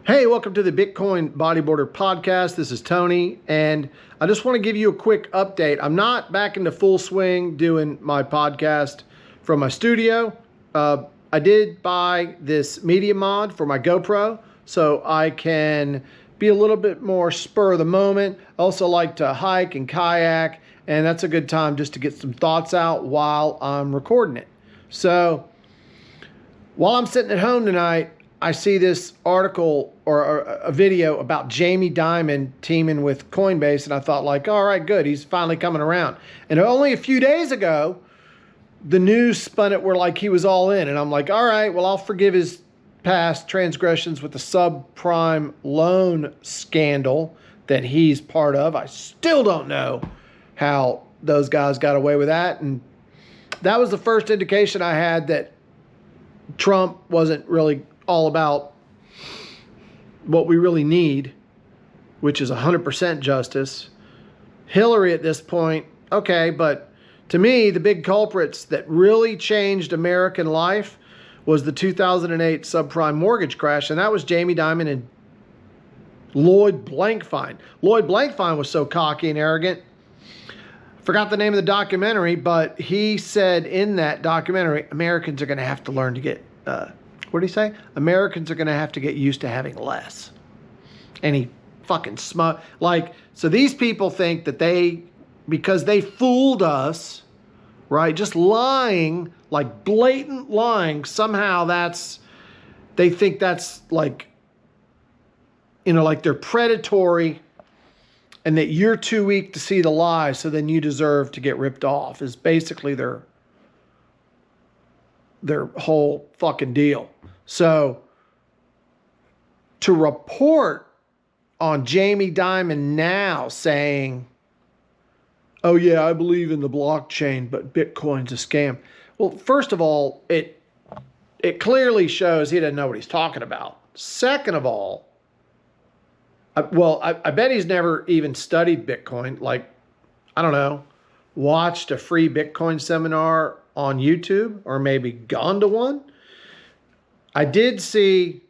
Hey, welcome to the Bitcoin Bodyboarder podcast. This is Tony, and I just want to give you a quick update. I'm not back into full swing doing my podcast from my studio. I did buy this media mod for my GoPro, so I can be a little bit more spur of the moment. I also like to hike and kayak, and that's a good time just to get some thoughts out while I'm recording it. So while I'm sitting at home tonight, I see this article or a video about Jamie Dimon teaming with Coinbase, and I thought, like, all right, good, he's finally coming around. And only a few days ago, the news spun it where like he was all in, and I'm like, all right, well, I'll forgive his past transgressions with the subprime loan scandal that he's part of. I still don't know how those guys got away with that, and that was the first indication I had that Trump wasn't really all about what we really need, which is 100% justice. Hillary at this point, okay, but to me, the big culprits that really changed American life was the 2008 subprime mortgage crash, and that was Jamie Dimon and Lloyd Blankfein. Lloyd Blankfein was so cocky and arrogant. Forgot the name of the documentary, but he said in that documentary, Americans are going to have to learn to get what did he say? Americans are going to have to get used to having less. And he fucking smug. Like, so these people think that because they fooled us, right? Just lying, like blatant lying, somehow they think that's like, like they're predatory and that you're too weak to see the lie, so then you deserve to get ripped off, is basically their whole fucking deal. So to report on Jamie Dimon now saying, oh yeah, I believe in the blockchain, but Bitcoin's a scam. Well, first of all, it clearly shows he doesn't know what he's talking about. Second of all, I bet he's never even studied Bitcoin. Like, I don't know, watched a free Bitcoin seminar on YouTube, or maybe gone to one. I did see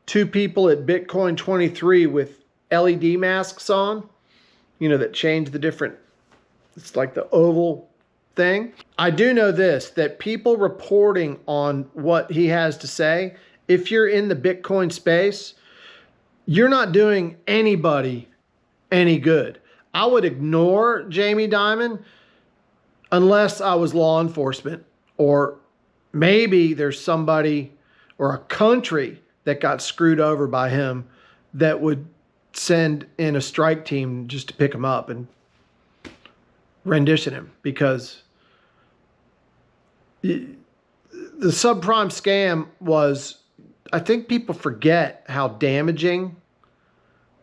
two people at Bitcoin 23 with LED masks on, that change the different, it's like the oval thing. I do know this, that people reporting on what he has to say, if you're in the Bitcoin space, you're not doing anybody any good. I would ignore Jamie Dimon unless I was law enforcement, or maybe there's somebody or a country that got screwed over by him that would send in a strike team just to pick him up and rendition him, because the subprime scam was, I think people forget how damaging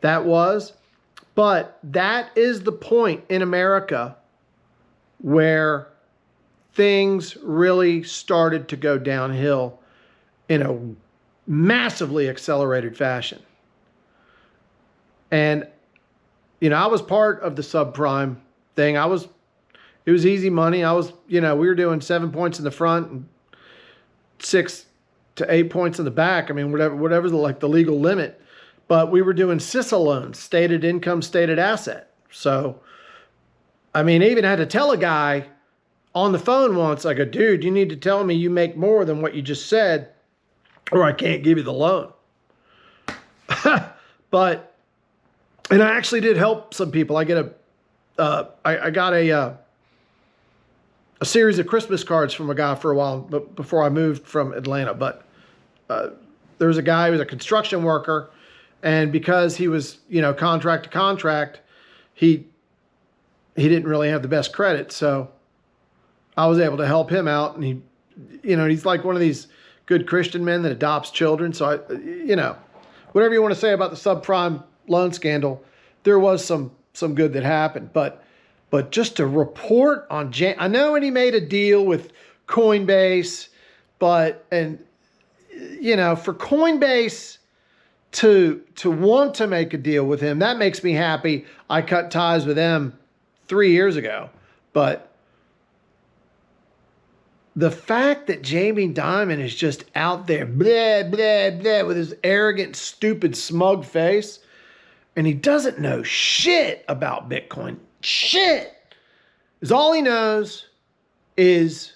that was, but that is the point in America where things really started to go downhill in a massively accelerated fashion. And, I was part of the subprime thing. It was easy money. we were doing 7 points in the front and 6 to 8 points in the back. I mean, whatever's the legal limit. But we were doing CISA loans, stated income, stated asset. So, I mean, I even had to tell a guy on the phone once, I go, dude, you need to tell me you make more than what you just said, or I can't give you the loan. And I actually did help some people. I got a series of Christmas cards from a guy for a while, but before I moved from Atlanta. But there was a guy who was a construction worker, and because he was, contract to contract, he didn't really have the best credit. So I was able to help him out, and he's like one of these good Christian men that adopts children. So whatever you want to say about the subprime loan scandal, there was some good that happened. But just to report on I know when he made a deal with Coinbase, for Coinbase to want to make a deal with him, that makes me happy. I cut ties with them 3 years ago. But the fact that Jamie Dimon is just out there, blah, blah, blah, with his arrogant, stupid, smug face, and he doesn't know shit about Bitcoin. Shit! Is all he knows is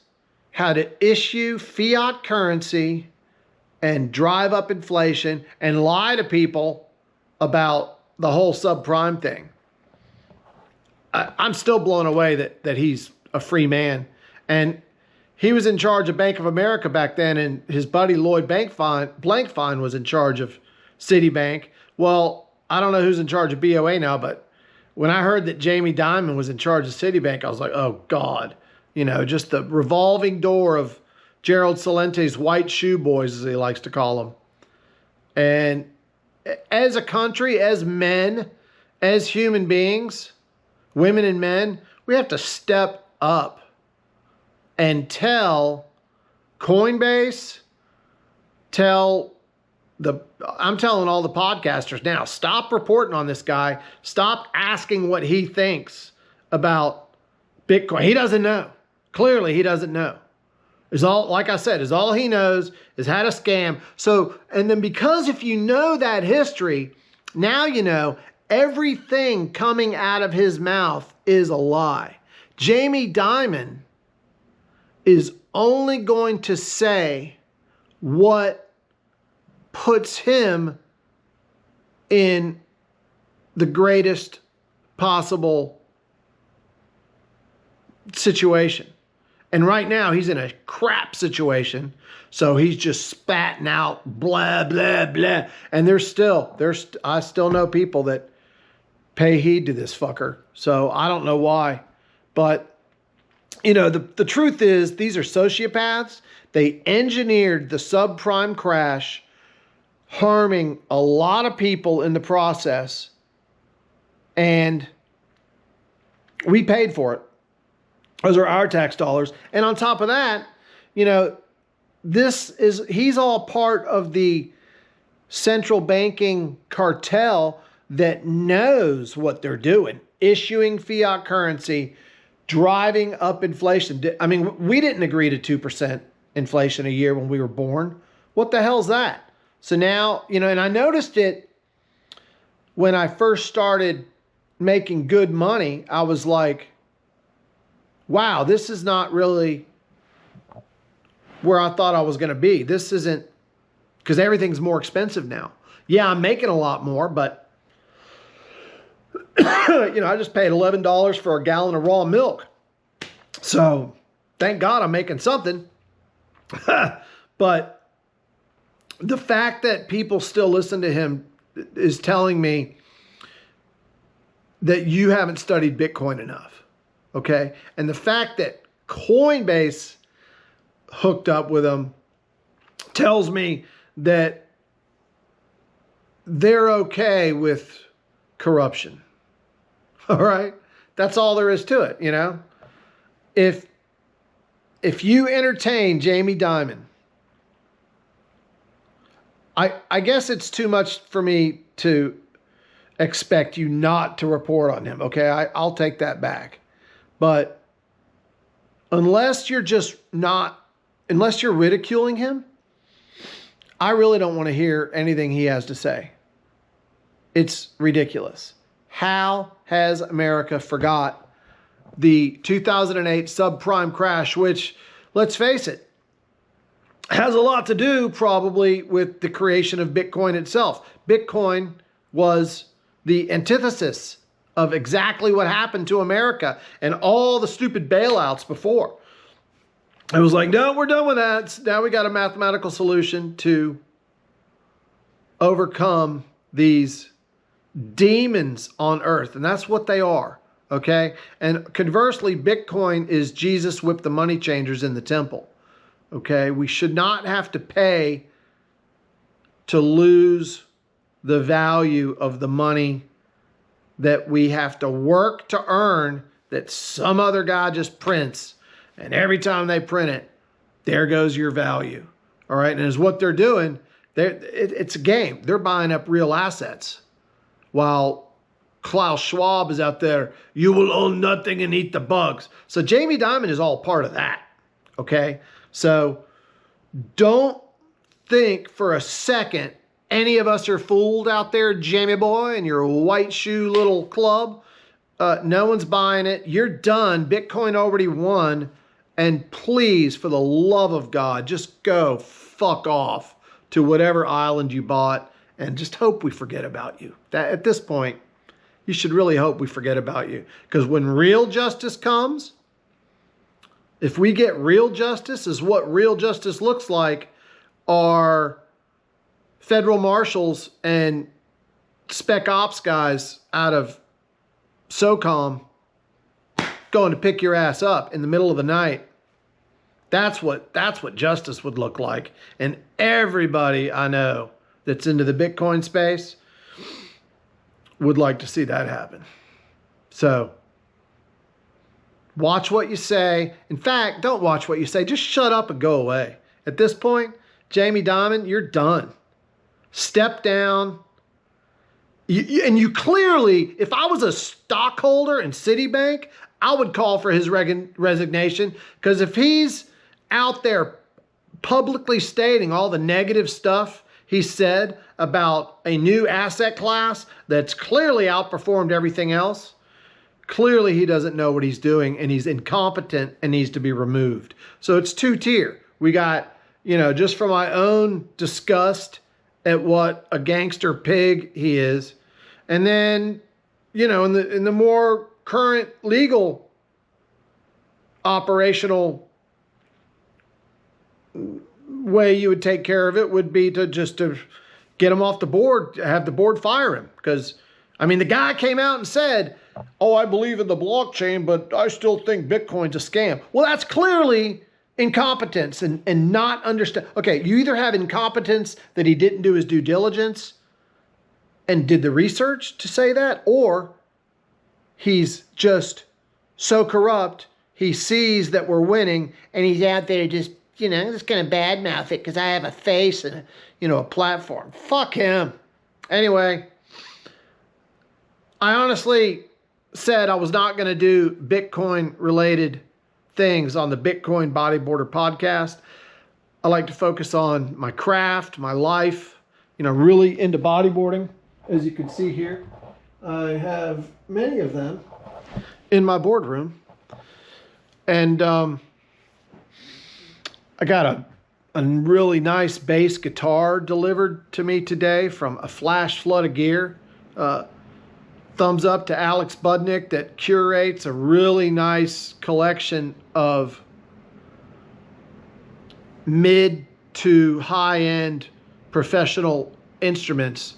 how to issue fiat currency and drive up inflation and lie to people about the whole subprime thing. I'm still blown away that he's a free man. And he was in charge of Bank of America back then, and his buddy Lloyd Blankfein was in charge of Citibank. Well, I don't know who's in charge of BOA now, but when I heard that Jamie Dimon was in charge of Citibank, I was like, oh God, just the revolving door of Gerald Salente's white shoe boys, as he likes to call them. And as a country, as men, as human beings, women and men, we have to step up and tell Coinbase, I'm telling all the podcasters now, stop reporting on this guy. Stop asking what he thinks about Bitcoin. He doesn't know. Clearly, he doesn't know. Like I said, all he knows is how to scam. So, and then because if you know that history, now you know everything coming out of his mouth is a lie. Jamie Dimon is only going to say what puts him in the greatest possible situation. And right now he's in a crap situation. So he's just spatting out blah, blah, blah. And I still know people that pay heed to this fucker. So I don't know why. But, the truth is these are sociopaths. They engineered the subprime crash, harming a lot of people in the process. And we paid for it. Those are our tax dollars. And on top of that, he's all part of the central banking cartel that knows what they're doing, issuing fiat currency, driving up inflation. I mean, we didn't agree to 2% inflation a year when we were born. What the hell's that? So now, and I noticed it when I first started making good money. I was like, wow, this is not really where I thought I was going to be. This isn't, because everything's more expensive now. Yeah, I'm making a lot more, but I just paid $11 for a gallon of raw milk. So thank God I'm making something. But the fact that people still listen to him is telling me that you haven't studied Bitcoin enough. Okay. And the fact that Coinbase hooked up with him tells me that they're okay with corruption. All right. That's all there is to it. If you entertain Jamie Dimon, I guess it's too much for me to expect you not to report on him. Okay. I'll take that back. But unless you're ridiculing him, I really don't want to hear anything he has to say. It's ridiculous. How has America forgot the 2008 subprime crash, which, let's face it, has a lot to do probably with the creation of Bitcoin itself. Bitcoin was the antithesis of exactly what happened to America and all the stupid bailouts before. It was like, no, we're done with that. Now we got a mathematical solution to overcome these demons on earth. And that's what they are. Okay. And conversely, Bitcoin is Jesus whipped the money changers in the temple. Okay. We should not have to pay to lose the value of the money that we have to work to earn, that some other guy just prints. And every time they print it, there goes your value. All right. And as what they're doing, it's a game. They're buying up real assets. While Klaus Schwab is out there, you will own nothing and eat the bugs. So Jamie Dimon is all part of that. okay? So don't think for a second any of us are fooled out there, Jamie boy, and your white shoe little club. No one's buying it. You're done. Bitcoin already won. And please, for the love of God, just go fuck off to whatever island you bought and just hope we forget about you. That, at this point, you should really hope we forget about you. Because when real justice comes, if we get real justice, is what real justice looks like, are federal marshals and spec ops guys out of SOCOM going to pick your ass up in the middle of the night. That's what justice would look like. And everybody I know that's into the Bitcoin space would like to see that happen. So watch what you say. In fact, don't watch what you say. Just shut up and go away. At this point, Jamie Dimon, you're done. Step down. And you clearly, if I was a stockholder in Citibank, I would call for his resignation, because if he's out there publicly stating all the negative stuff he said about a new asset class that's clearly outperformed everything else, clearly he doesn't know what he's doing and he's incompetent and needs to be removed. So it's two-tier. We got, just from my own disgust at what a gangster pig he is, and then, in the more current legal operational way you would take care of it would be to get him off the board, have the board fire him. Because, the guy came out and said, oh, I believe in the blockchain, but I still think Bitcoin's a scam. Well, that's clearly incompetence and not understand. Okay, you either have incompetence that he didn't do his due diligence and did the research to say that, or he's just so corrupt, he sees that we're winning, and he's out there just going to badmouth it because I have a face and, a platform. Fuck him. Anyway, I honestly said I was not going to do Bitcoin-related things on the Bitcoin Bodyboarder podcast. I like to focus on my craft, my life, really into bodyboarding. As you can see here, I have many of them in my boardroom. And I got a really nice bass guitar delivered to me today from a flash flood of gear. Thumbs up to Alex Budnick that curates a really nice collection of mid to high-end professional instruments.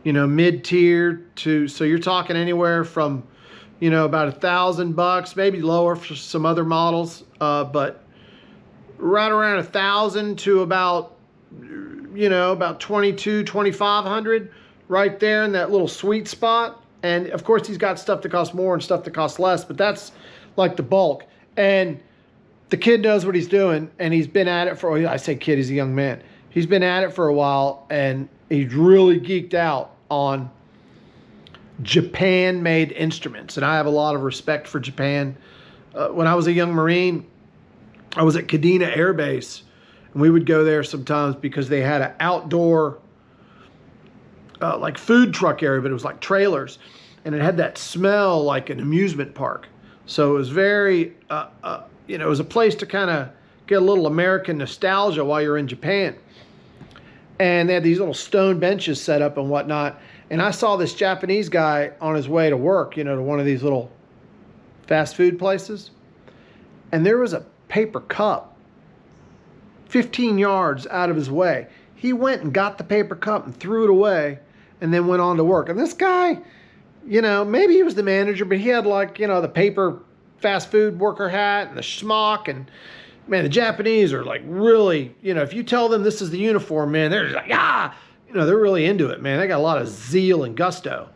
Mid-tier to, so you're talking anywhere from, about $1,000, maybe lower for some other models, but right around 1,000 to about 2,500, right there in that little sweet spot. And of course, he's got stuff that costs more and stuff that costs less, but that's like the bulk. And the kid knows what he's doing, and he's been at it for, I say kid, he's a young man. He's been at it for a while, and he's really geeked out on Japan-made instruments. And I have a lot of respect for Japan. When I was a young Marine, I was at Kadena Air Base, and we would go there sometimes because they had an outdoor like food truck area, but it was like trailers, and it had that smell like an amusement park. So it was very, it was a place to kind of get a little American nostalgia while you're in Japan. And they had these little stone benches set up and whatnot. And I saw this Japanese guy on his way to work, to one of these little fast food places. And there was a paper cup 15 yards out of his way. He went and got the paper cup and threw it away and then went on to work. And this guy, maybe he was the manager, but he had the paper fast food worker hat and the schmuck. And man, the Japanese are really, if you tell them this is the uniform, man, they're just like, they're really into it, man. They got a lot of zeal and gusto.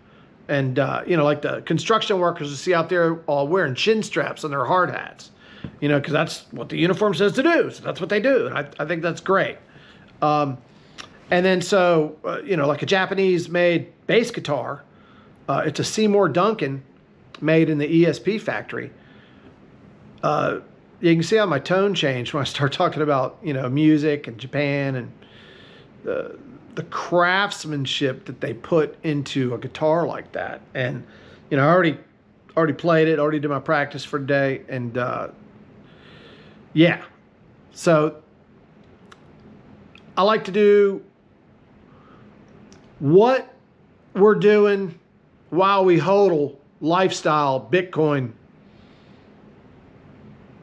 And, like the construction workers you see out there all wearing chin straps on their hard hats, because that's what the uniform says to do. So that's what they do. And I think that's great. And then so, like a Japanese-made bass guitar, it's a Seymour Duncan made in the ESP factory. you can see how my tone changed when I start talking about, you know, music and Japan and the craftsmanship that they put into a guitar like that. And, you know, I already played it, already did my practice for the day. And, yeah. So I like to do what we're doing while we hodl lifestyle Bitcoin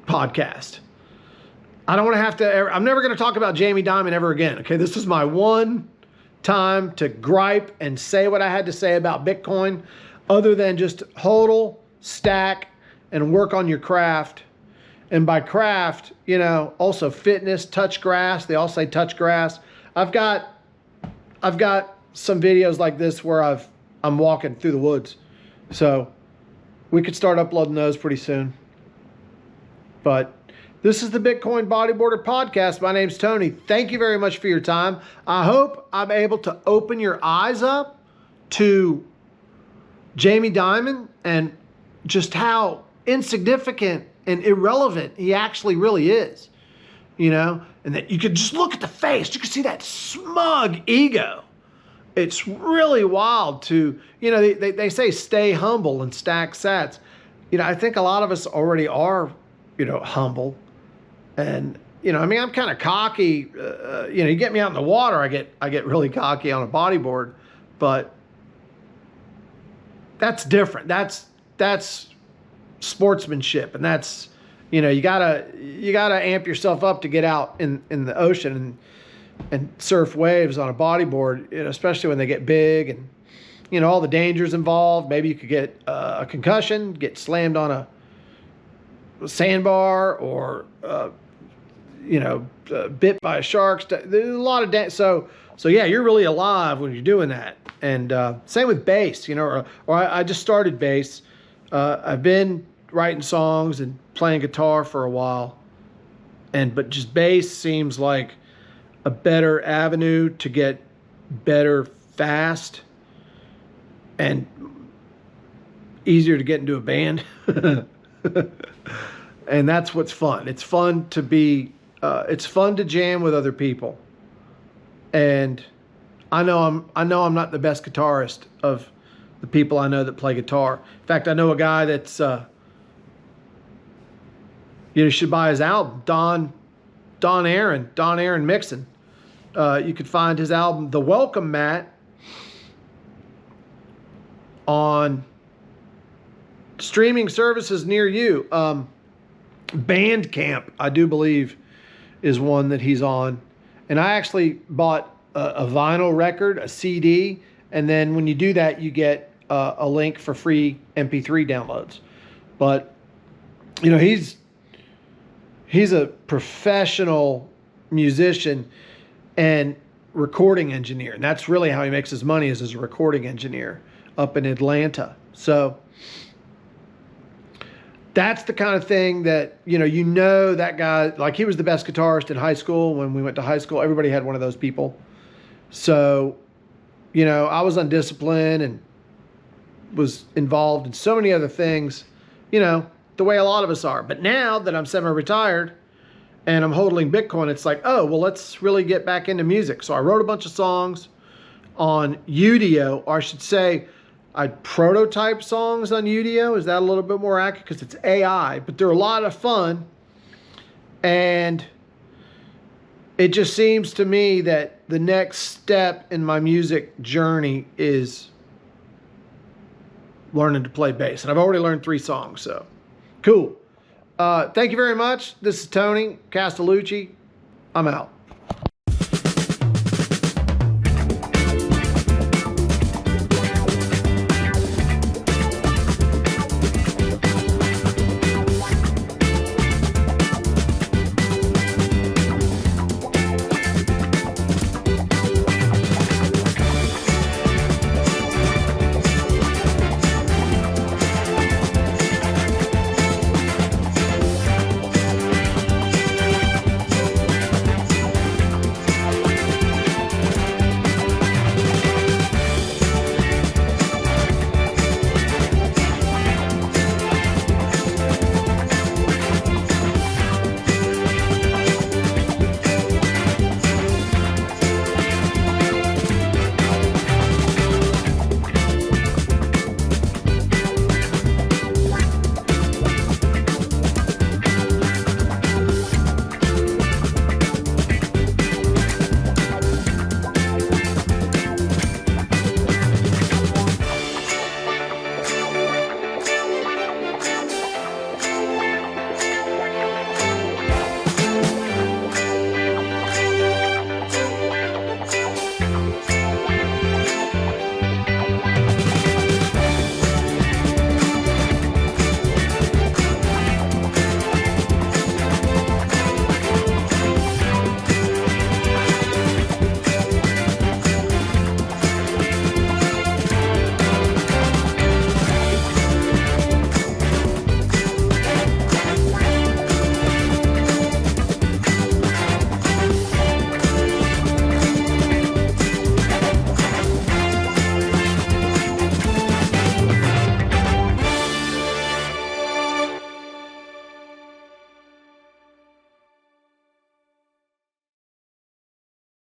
podcast. I don't want to have to, I'm never going to talk about Jamie Dimon ever again. Okay. This is my one time to gripe and say what I had to say about Bitcoin, other than just hodl, stack, and work on your craft. And by craft, you know, also fitness, touch grass. They all say touch grass. I've got some videos like this where I'm walking through the woods. So we could start uploading those pretty soon. But this is the Bitcoin Bodyboarder Podcast. My name's Tony. Thank you very much for your time. I hope I'm able to open your eyes up to Jamie Dimon and just how insignificant and irrelevant he actually really is. You know, and that you could just look at the face. You could see that smug ego. It's really wild to, you know, they say stay humble and stack sats. You know, I think a lot of us already are, you know, humble. And, you know, I mean, I'm kind of cocky. You know, you get me out in the water, I get really cocky on a bodyboard. But that's different. That's sportsmanship. And that's, you know, you gotta amp yourself up to get out in the ocean and surf waves on a bodyboard, you know, especially when they get big and, you know, all the dangers involved. Maybe you could get a concussion, get slammed on a sandbar, or, you know, bit by a shark. There's a lot of so yeah, you're really alive when you're doing that. And same with bass, you know, or I just started bass. I've been writing songs and playing guitar for a while, but just bass seems like a better avenue to get better fast and easier to get into a band. And that's what's fun. It's fun to be, it's fun to jam with other people. And I know I'm not the best guitarist of the people I know that play guitar. In fact, I know a guy that's, you should buy his album, Don Aaron Mixon. You could find his album, The Welcome Mat, on streaming services near you. Bandcamp, I do believe, is one that he's on. And I actually bought a vinyl record, a CD, and then when you do that, you get a link for free MP3 downloads. But, you know, he's a professional musician and recording engineer. And that's really how he makes his money, is as a recording engineer up in Atlanta. So that's the kind of thing that, you know, that guy, like, he was the best guitarist in high school. When we went to high school, everybody had one of those people. So, you know, I was undisciplined and was involved in so many other things, you know, the way a lot of us are. But now that I'm semi-retired and I'm hodling Bitcoin, it's like, oh, well, let's really get back into music. So I wrote a bunch of songs on Udio, or I should say, I prototype songs on Udio. Is that a little bit more accurate? Because it's AI, but they're a lot of fun. And it just seems to me that the next step in my music journey is learning to play bass. And I've already learned 3 songs, so cool. Thank you very much. This is Tony Castellucci. I'm out.